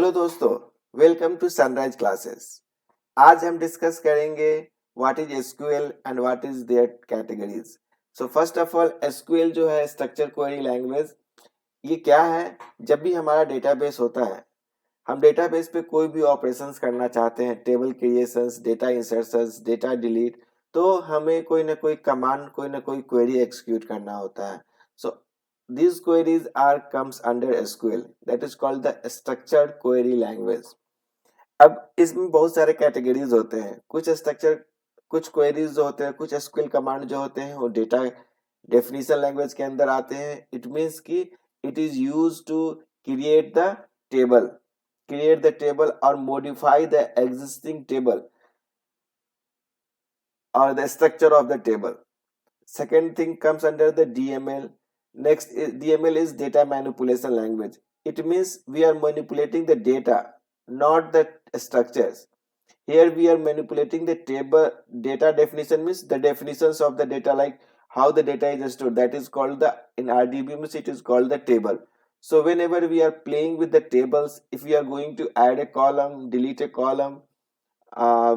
Hello दोस्तों, welcome to sunrise classes. आज हम डिस्कस करेंगे what is SQL and what is their categories. So first of all, SQL जो है structure query language, ये क्या है? जब भी हमारा डेटाबेस होता है, हम डेटाबेस पे कोई भी ऑपरेशंस करना चाहते हैं, table creations, data insertions, data delete, तो हमें कोई ना कोई कमांड, कोई ना कोई क्वेरी एग्जीक्यूट करना होता है। सो these queries are comes under SQL, that is called the structured query language। अब इसमें बहुत सारे कैटेगरीज होते हैं। कुछ क्वेरीज जो होते हैं, कुछ एसक्यूएल कमांड जो होते हैं वो डेटा डेफिनेशन लैंग्वेज के अंदर आते हैं। इट मींस कि it is use to create the table और modify the existing table or the structure of the table. Second thing comes under the DML. Next, DML is data manipulation language. It means we are manipulating the data, not the structures. Here we are manipulating the table. Data definition means the definitions of the data, like how the data is stored. That is called the, in RDB means it is called the table. So whenever we are playing with the tables, if we are going to add a column, delete a column,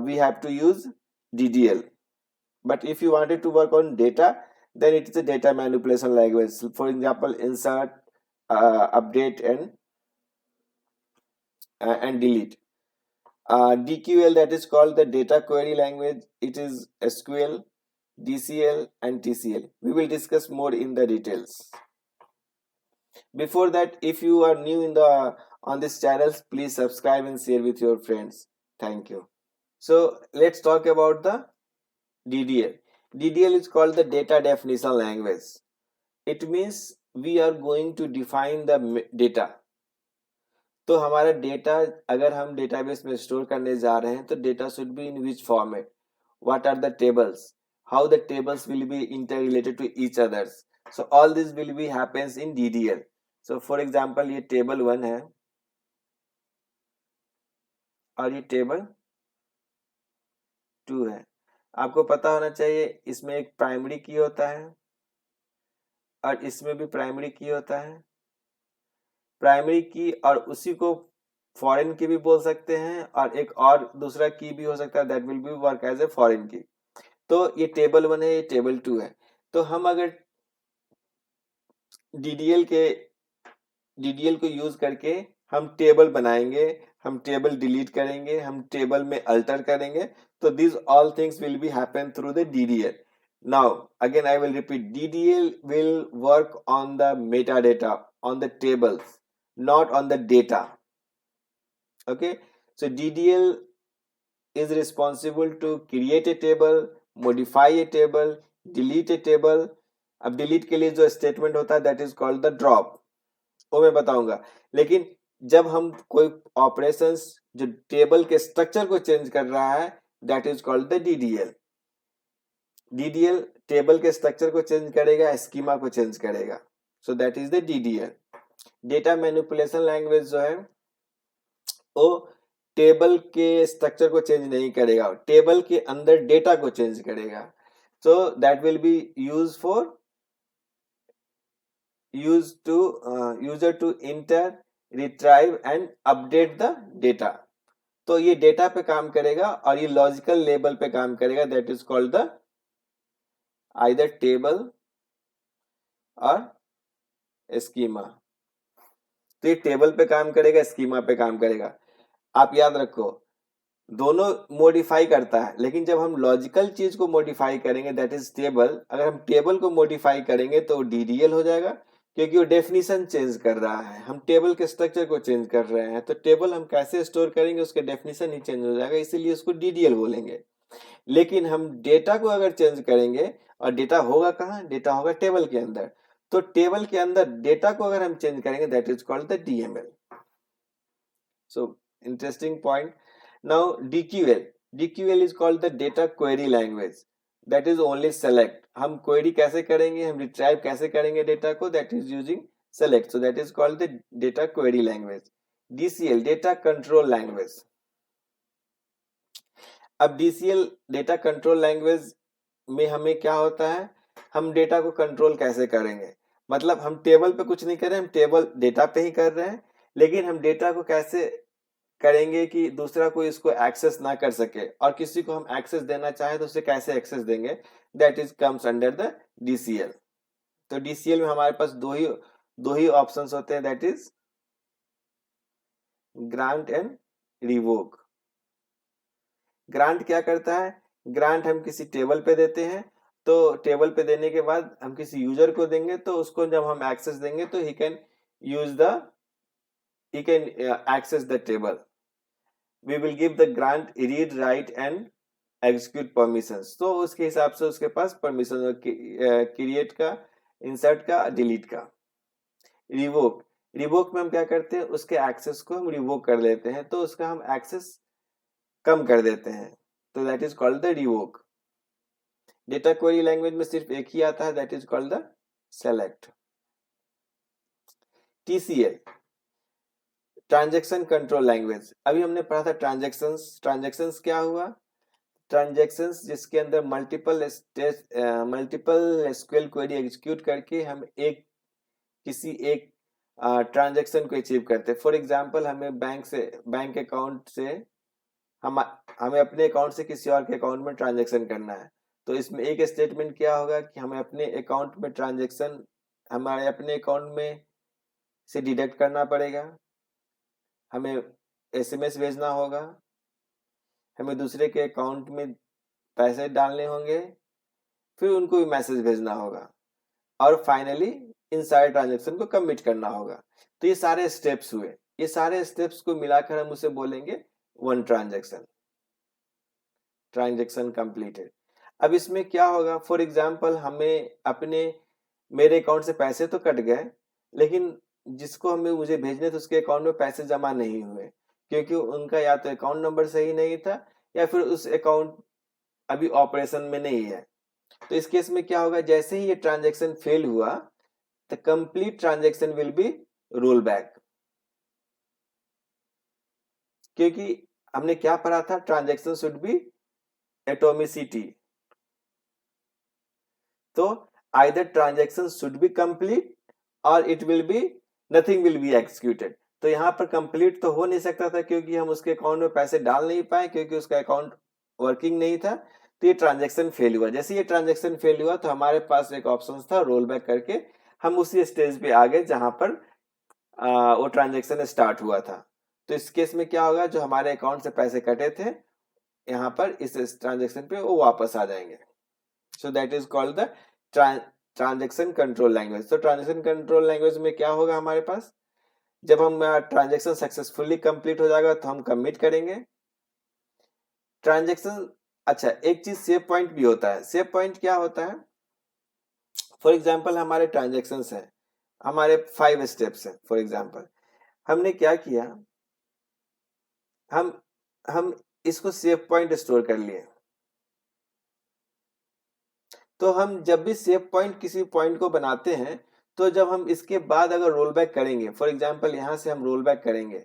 we have to use DDL. But if you wanted to work on data, then it is a data manipulation language. For example, insert, update, and delete. DQL, that is called the data query language. It is SQL, DCL, and TCL. We will discuss more in the details. Before that, if you are new on this channel, please subscribe and share with your friends. Thank you. So let's talk about the DDL. DDL is called the data definition language. It means we are going to define the data. तो हमारा data अगर हम database में store करने जा रहे हैं तो data should be in which format, what are the tables, how the tables will be interrelated to each others. So all this will be happens in DDL. So for example ये table 1 है और ये table 2 है. आपको पता होना चाहिए इसमें एक प्राइमरी की होता है और इसमें भी प्राइमरी की होता है. प्राइमरी की और उसी को फॉरेन की भी बोल सकते हैं और एक और दूसरा की भी हो सकता है, that will be work as a foreign key. तो ये टेबल 1 है, ये टेबल 2 है. तो हम अगर DDL को यूज करके हम टेबल बनाएंगे, हम टेबल डिलीट करेंगे, हम टेबल में अल्टर करेंगे, तो this all things will be happen through the DDL. Now again I will repeat, DDL will work on the metadata, on the tables, not on the data. Okay, so DDL is responsible to create a table, modify a table, delete a table. अब delete के लिए जो statement होता है that is called the drop, वो मैं बताऊंगा. लेकिन जब हम कोई ऑपरेशंस जो टेबल के स्ट्रक्चर को चेंज कर रहा है, that is called the DDL. DDL table के स्ट्रक्चर को चेंज करेगा, स्कीमा को चेंज करेगा. So that is the DDL. Data manipulation language जो है वो टेबल के स्ट्रक्चर को चेंज नहीं करेगा, टेबल के अंदर डेटा को चेंज करेगा. So that will be user to enter, retrieve and update the data. तो ये डेटा पे काम करेगा और ये लॉजिकल लेवल पे काम करेगा, that is called the either table और स्कीमा. तो ये टेबल पे काम करेगा, स्कीमा पे काम करेगा. आप याद रखो, दोनों मॉडिफाई करता है, लेकिन जब हम लॉजिकल चीज को मॉडिफाई करेंगे दैट इज टेबल. अगर हम टेबल को मॉडिफाई करेंगे तो DDL हो जाएगा, क्योंकि वो डेफिनेशन चेंज कर रहा है. हम टेबल के स्ट्रक्चर को चेंज कर रहे हैं, तो टेबल हम कैसे स्टोर करेंगे उसके डेफिनेशन ही चेंज हो जाएगा, इसीलिए उसको DDL बोलेंगे. लेकिन हम डेटा को अगर चेंज करेंगे, और डेटा होगा कहाँ? डेटा होगा टेबल के अंदर. तो टेबल के अंदर डेटा को अगर हम चेंज करेंगे that is called the DML. So interesting point. Now DQL is called the data query language. That is only select. हम क्वेरी कैसे करेंगे, हम रिट्राइव कैसे करेंगे डेटा को, that is using select. So that is called the data query language. DCL data control language. अब DCL data control language में हमें क्या होता है, हम डेटा को कंट्रोल कैसे करेंगे. मतलब हम टेबल पे कुछ नहीं कर रहे हैं, हम टेबल डेटा पे ही कर रहे हैं, लेकिन हम डेटा को कैसे करेंगे कि दूसरा कोई इसको एक्सेस ना कर सके, और किसी को हम एक्सेस देना चाहे तो उसे कैसे एक्सेस देंगे, that is comes under the DCL. तो डीसीएल में हमारे पास दो ही ऑप्शंस होते हैं, that is grant and revoke. Grant क्या करता है, ग्रांट हम किसी टेबल पे देते हैं, तो टेबल पे देने के बाद हम किसी यूजर को देंगे, तो उसको जब हम एक्सेस देंगे तो he can access the table. We will give the grant read, write and execute permissions. तो उसके हिसाब से उसके पास परमिशन क्रिएट का, इंसर्ट का, डिलीट का। रिवोक में हम क्या करते हैं, उसके एक्सेस को हम रिवोक कर लेते हैं, तो उसका हम एक्सेस कम कर देते हैं, तो that is called the revoke. Data query language में सिर्फ एक ही आता है, that is called the select. TCL, transaction control language. अभी हमने पढ़ा था ट्रांजैक्शंस क्या हुआ, ट्रांजैक्शंस जिसके अंदर मल्टीपल एसक्यूएल क्वेरी एग्जीक्यूट करके हम किसी एक ट्रांजैक्शन को अचीव करते हैं। फॉर एग्जांपल हमें बैंक अकाउंट से हमें अपने अकाउंट से किसी और के अकाउंट में ट्रांजैक्शन करना है, तो इसमें एक स्टेटमेंट क्या होगा कि हमें अपने अकाउंट में ट्रांजैक्शन हमारे अपने अकाउंट में से डिडक्ट करना पड़ेगा, हमें एसएमएस भेजना होगा, हमें दूसरे के अकाउंट में पैसे डालने होंगे, फिर उनको भी मैसेज भेजना होगा, और फाइनली इन सारे ट्रांजैक्शन को कमिट करना होगा। तो ये सारे स्टेप्स हुए, ये सारे स्टेप्स को मिलाकर हम उसे बोलेंगे वन ट्रांजैक्शन कंप्लीटेड। अब इसमें क्या होगा, फॉर एग्जांपल हमें मेरे अकाउंट से पैसे तो कट गए, लेकिन जिसको मुझे भेजने थे उसके अकाउंट में पैसे जमा नहीं हुए, क्योंकि उनका या तो अकाउंट नंबर सही नहीं था या फिर उस अकाउंट अभी ऑपरेशन में नहीं है। तो इस केस में क्या होगा, जैसे ही ये ट्रांजैक्शन फेल हुआ, the complete transaction will be roll back. क्योंकि हमने क्या पढ़ा था, ट्रांजैक्शन शुड बी एटोमिसिटी। तो either transaction should be complete और it will be nothing will be executed. तो यहाँ पर कंप्लीट तो हो नहीं सकता था, क्योंकि हम उसके अकाउंट में पैसे डाल नहीं पाए, क्योंकि उसका अकाउंट वर्किंग नहीं था। तो ये ट्रांजैक्शन फेल हुआ। जैसे ये ट्रांजैक्शन फेल हुआ तो हमारे पास एक ऑप्शन था रोल बैक करके, हम उसी स्टेज पे आ गए जहां पर वो ट्रांजैक्शन स्टार्ट हुआ था। तो इस केस में क्या होगा, जो हमारे अकाउंट से पैसे कटे थे यहाँ पर इस ट्रांजैक्शन पे वो वापस आ जाएंगे। So that is called the transaction control language. तो ट्रांजैक्शन कंट्रोल लैंग्वेज में क्या होगा हमारे पास, जब हम ट्रांजैक्शन सक्सेसफुली कंप्लीट हो जाएगा तो हम कमिट करेंगे ट्रांजैक्शन। अच्छा, एक चीज सेव पॉइंट भी होता है। सेव पॉइंट क्या होता है, फॉर एग्जांपल हमारे ट्रांजैक्शंस हैं, हमारे 5 स्टेप्स हैं। फॉर एग्जांपल हमने क्या किया, हम इसको सेव पॉइंट स्टोर कर लिए। तो हम जब भी सेव पॉइंट किसी पॉइंट को बनाते हैं, तो जब हम इसके बाद अगर रोल बैक करेंगे, फॉर एग्जांपल यहां से हम रोल बैक करेंगे,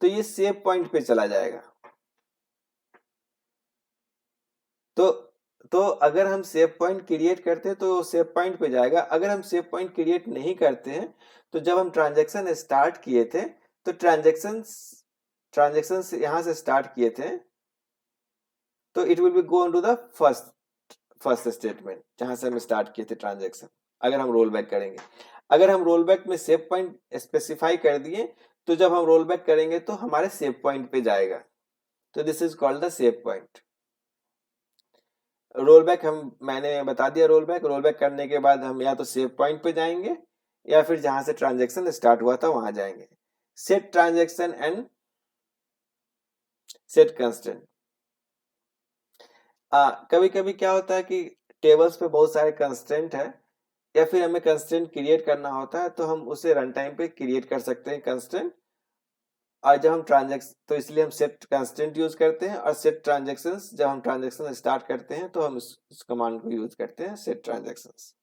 तो ये सेव पॉइंट पे चला जाएगा। तो अगर हम सेव पॉइंट क्रिएट करते हैं तो सेव पॉइंट पे जाएगा। अगर हम सेव पॉइंट क्रिएट नहीं करते हैं, तो जब हम ट्रांजैक्शन स्टार्ट किए थे, तो ट्रांजैक्शन यहां से स्टार्ट किए थे, तो it will be go to the first statement जहां से हम स्टार्ट किए थे ट्रांजैक्शन। अगर हम रोल बैक करेंगे, अगर हम रोल बैक में सेव पॉइंट स्पेसिफाई कर दिए, तो जब हम रोल बैक करेंगे तो हमारे सेव पॉइंट पे जाएगा। तो this is called the save point. Roll back मैंने बता दिया। रोल बैक करने के बाद हम या तो सेव पॉइंट पे जाएंगे या फिर जहां से ट्रांजैक्शन स्टार्ट हुआ था वहां जाएंगे। Set transaction and set constraint. कभी कभी क्या होता है कि टेबल्स पे बहुत सारे कंस्ट्रेंट है, या फिर हमें कंस्ट्रेंट क्रिएट करना होता है, तो हम उसे रन टाइम पे क्रिएट कर सकते हैं कंस्ट्रेंट। और जब हम ट्रांजैक्शन, तो इसलिए हम सेट कंस्ट्रेंट यूज करते हैं, और सेट ट्रांजैक्शंस जब हम ट्रांजैक्शन स्टार्ट करते हैं तो हम इस कमांड को यूज करते हैं, set transactions.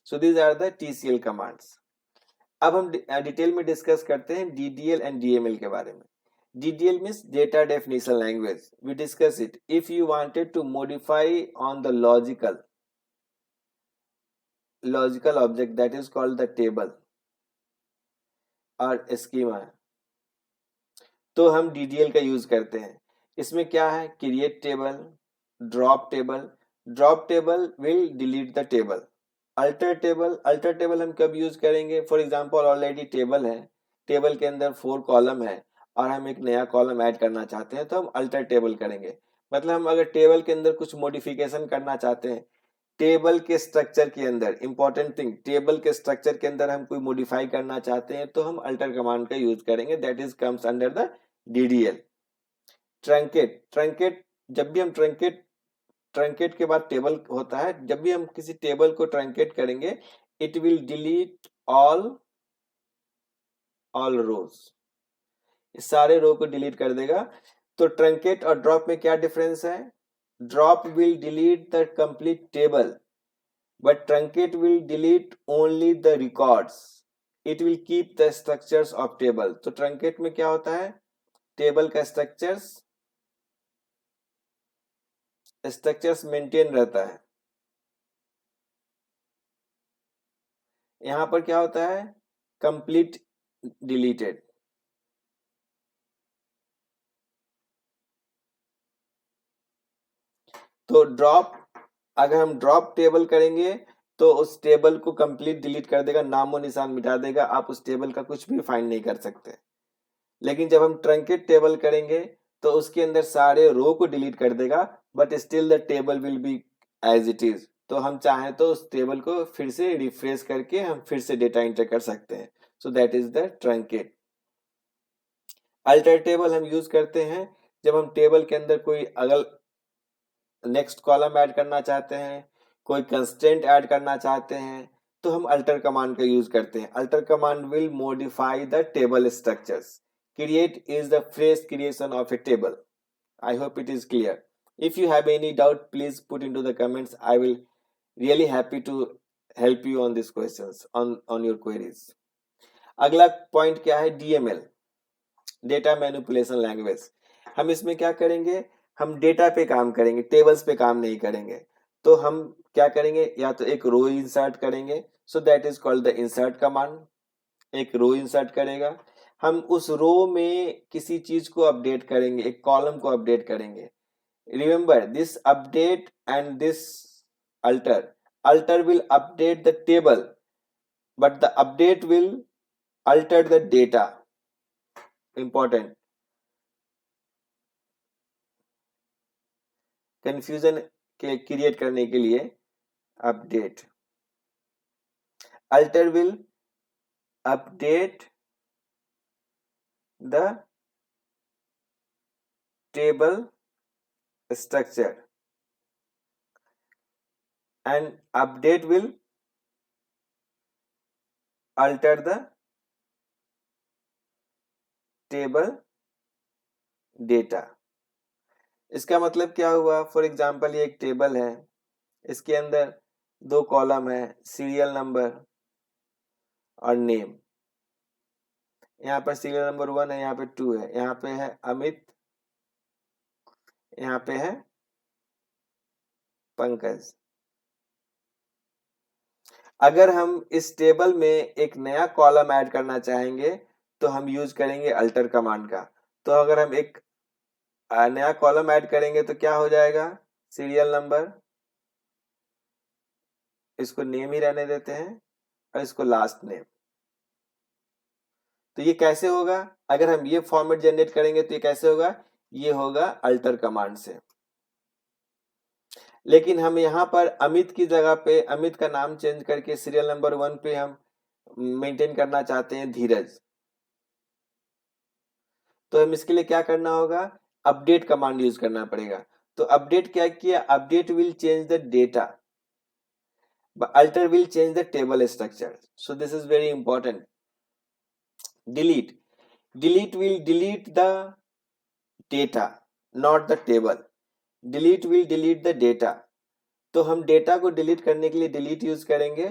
So these are the TCL commands. अब हम डिटेल में डिस्कस करते हैं डीडीएल एंड डीएमएल के बारे में। DDL means data definition language. We discuss it. If you wanted to modify on the logical object, that is called the table or schema. तो हम DDL का यूज करते हैं। इसमें क्या है, create table, drop table, drop table will delete the table. Alter table हम कब यूज करेंगे, फॉर एग्जांपल ऑलरेडी टेबल है, टेबल के अंदर 4 कॉलम है और हम एक नया कॉलम ऐड करना चाहते हैं तो हम अल्टर टेबल करेंगे। मतलब हम अगर टेबल के अंदर कुछ मॉडिफिकेशन करना चाहते हैं, टेबल के स्ट्रक्चर के अंदर, इंपॉर्टेंट थिंग, टेबल के स्ट्रक्चर के अंदर हम कोई मॉडिफाई करना चाहते हैं तो हम अल्टर कमांड का यूज करेंगे, that is comes under the DDL। Truncate, जब भी हम ट्रंकेट के बाद टेबल होता है, जब भी हम किसी टेबल को ट्रंकेट करेंगे इट विल डिलीट ऑल रोज, सारे रो को डिलीट कर देगा। तो ट्रंकेट और ड्रॉप में क्या डिफरेंस है, drop will delete the complete table but truncate will delete only the records, it will keep the structures of table. तो ट्रंकेट में क्या होता है, टेबल का स्ट्रक्चर्स मेंटेन रहता है। यहां पर क्या होता है, कंप्लीट डिलीटेड। तो ड्रॉप, अगर हम ड्रॉप टेबल करेंगे तो उस टेबल को कंप्लीट डिलीट कर देगा, नामो निशान मिटा देगा, आप उस टेबल का कुछ भी फाइंड नहीं कर सकते। लेकिन जब हम ट्रंकेट टेबल करेंगे तो उसके अंदर सारे रो को डिलीट कर देगा but still the table will be as it is. तो हम चाहें तो उस टेबल को फिर से रिफ्रेश करके हम फिर से डेटा एंटर कर सकते हैं। So that is the truncate. Alter table हम यूज करते हैं जब हम टेबल के अंदर कोई अगल नेक्स्ट कॉलम ऐड करना चाहते हैं, कोई कंस्ट्रेंट ऐड करना चाहते हैं, तो हम अल्टर कमांड का यूज करते हैं। Alter command will modify the table structures. Create is the fresh creation of a table. I hope it is clear. If you have any doubt, please put into the comments. I will really happy to help you on these questions, on your queries. अगला point क्या है, DML, data manipulation language. हम इसमें क्या करेंगे, हम data पे काम करेंगे, टेबल्स पे काम नहीं करेंगे। तो हम क्या करेंगे, या तो एक रो इंसर्ट करेंगे, so that is called the insert command. एक रो इंसर्ट करेगा, हम उस रो में किसी चीज को अपडेट करेंगे, एक कॉलम को अपडेट करेंगे। Remember this update and this alter will update the table but the update will alter the data. Important, confusion के क्रिएट करने के लिए update, alter will update the table structure and update will alter the table data। इसका मतलब क्या हुआ, for example ये एक टेबल है, इसके अंदर 2 कॉलम है, सीरियल नंबर और नेम। यहाँ पर सीरियल नंबर 1 है, यहाँ पे 2 है, यहाँ पे है अमित, यहाँ पे है पंकज। अगर हम इस टेबल में एक नया कॉलम ऐड करना चाहेंगे तो हम यूज करेंगे अल्टर कमांड का। तो अगर हम एक नया कॉलम ऐड करेंगे तो क्या हो जाएगा, सीरियल नंबर, इसको नेम ही रहने देते हैं और इसको लास्ट नेम। तो ये कैसे होगा, अगर हम ये फॉर्मेट जनरेट करेंगे तो ये कैसे होगा, ये होगा अल्टर कमांड से। लेकिन हम यहाँ पर अमित की जगह पे अमित का नाम चेंज करके सीरियल नंबर 1 पे हम मेंटेन करना चाहते हैं धीरज, तो हम इसके लिए क्या करना होगा, अपडेट कमांड यूज करना पड़ेगा। तो अपडेट क्या किया, update will change the data but alter will change the table structure. So this is very important. Delete will delete the data, not the table. Delete will delete the data. तो हम data को delete करने के लिए delete use करेंगे।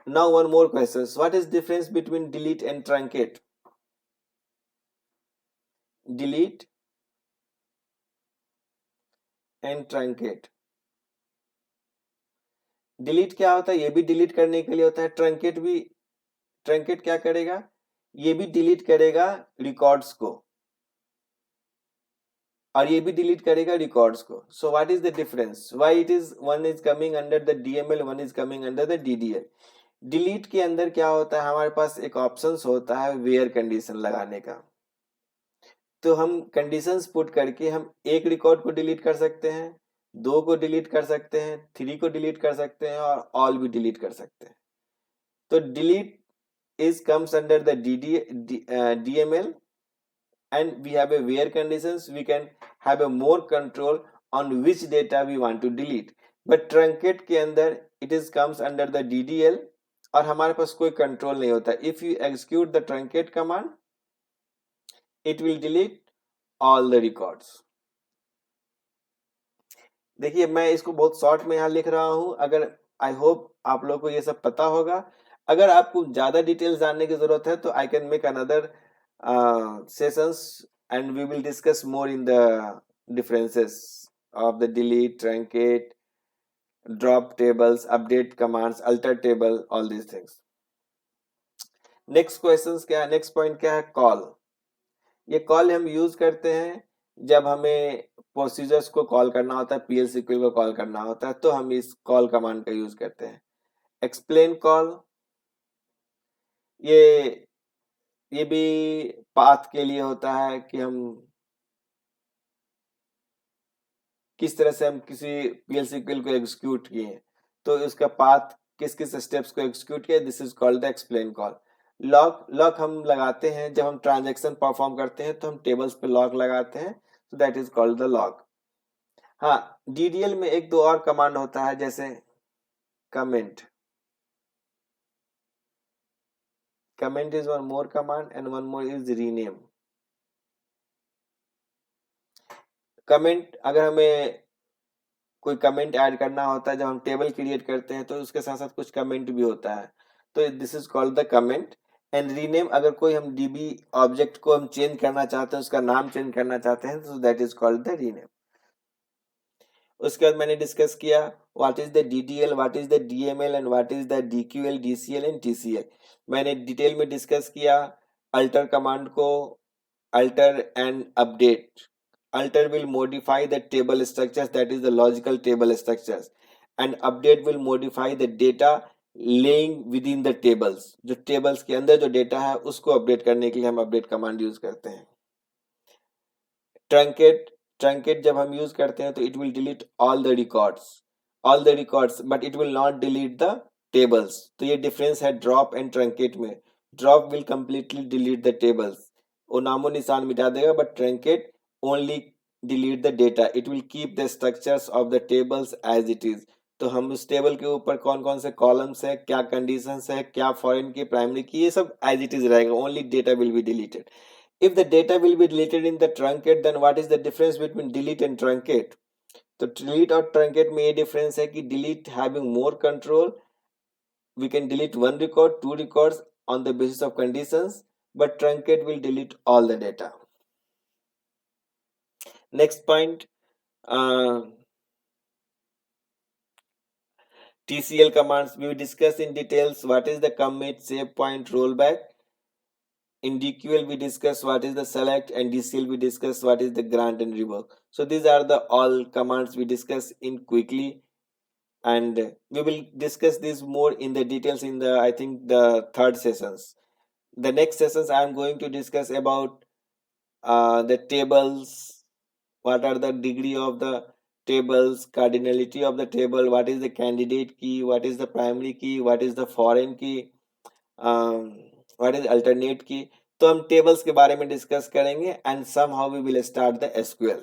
Now one more question, what is difference between delete and truncate? Delete and truncate, delete क्या होता है, ये भी डिलीट करने के लिए होता है, ट्रंकेट क्या करेगा, ये भी डिलीट करेगा रिकॉर्ड्स को। और ये भी डिलीट करेगा रिकॉर्ड्स को. So what is the difference, why it is one is coming under the DML, one is coming under the DDL. Delete के अंदर क्या होता है, हमारे पास एक ऑप्शंस होता है वेयर कंडीशन लगाने का. तो हम कंडीशंस पुट करके हम एक रिकॉर्ड को डिलीट कर सकते हैं, दो को डिलीट कर सकते हैं, थ्री को डिलीट कर सकते हैं और ऑल भी डिलीट कर सकते हैं. तो delete is comes under the DML, and we have a where conditions. We can have a more control on which data we want to delete. But truncate के अंदर it is comes under the DDL और हमारे पास कोई control नहीं होता. If you execute the truncate command, it will delete all the records. देखिए मैं इसको बहुत शॉर्ट में यहाँ लिख रहा हूँ. अगर आई होप आप लोग को ये सब पता होगा. अगर आपको ज्यादा डिटेल्स जानने की जरूरत है तो I can make another sessions and we will discuss more in the differences of the delete, truncate, drop tables, update commands, alter table, all these things. Next question क्या है, नेक्स्ट पॉइंट क्या है, call. ये call हम use करते हैं जब हमें प्रोसीजर्स को कॉल करना होता है, पीएल सीक्वल को कॉल करना होता है, तो हम इस कॉल कमांड का यूज करते हैं. एक्सप्लेन कॉल, ये भी पाथ के लिए होता है कि हम किस तरह से हम किसी पीएल सीक्वल को एग्जीक्यूट किए, तो उसका पाथ किस किस स्टेप्स को एग्जीक्यूट किया, this is called the explain call. Lock हम लगाते हैं जब हम ट्रांजैक्शन परफॉर्म करते हैं, तो हम टेबल्स पे लॉक लगाते हैं, so that is called the log. हाँ, DDL में एक दो और कमांड होता है जैसे comment. Comment is one more command and one more is rename. Comment अगर हमें कोई कमेंट ऐड करना होता है, जब हम टेबल क्रिएट करते हैं तो उसके साथ साथ कुछ कमेंट भी होता है, तो this is called the comment. And rename, अगर कोई हम डीबी ऑब्जेक्ट को हम चेंज करना चाहते हैं, उसका नाम चेंज करना चाहते हैं, तो that is called the rename. उसके बाद मैंने डिस्कस किया what is the DDL, what is the DML and what is the DQL, DCL and TCL. मैंने डिटेल में डिस्कस किया अल्टर कमांड को, alter and update. Alter will modify the table structures, that is the logical table structures, and update will modify the data laying within the tables. जो tables के अंदर जो data है उसको update करने के लिए हम update command use करते हैं. Truncate जब हम use करते हैं तो it will delete all the records, but it will not delete the tables. तो ये difference है drop and truncate में. Drop will completely delete the tables, वो नामो निशान मिटा देगा, but truncate only delete the data. It will keep the structures of the tables as it is. तो हम उस टेबल के ऊपर कौन कौन से कॉलम्स है, क्या कंडीशंस है, क्या फॉरेन की, प्राइमरी की, ये सब एज इट इज रहेगा. Only data will be deleted. If the data will be deleted in the truncate, then what is the difference between delete and truncate? तो delete और truncate में ये difference है कि delete having more control, we can delete one record, two records on the basis of conditions, but truncate will delete all the data. Next point, TCL commands. We will discuss in details what is the commit, save point, rollback. In DQL we discuss what is the select, and DCL we discuss what is the grant and revoke. So these are the all commands we discuss in quickly, and we will discuss this more in the details in the, I think, the third sessions. The next sessions I am going to discuss about the tables, what are the degree of the tables, cardinality of the table, what is the candidate key, what is the primary key, what is the foreign key, what is alternate key. तो हम tables के बारे में discuss करेंगे, and somehow we will start the SQL.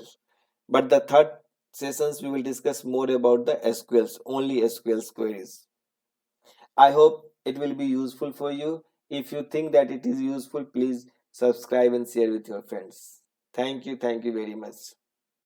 But the third sessions we will discuss more about the SQLs, only SQLs queries. I hope it will be useful for you. If you think that it is useful, please subscribe and share with your friends. Thank you very much.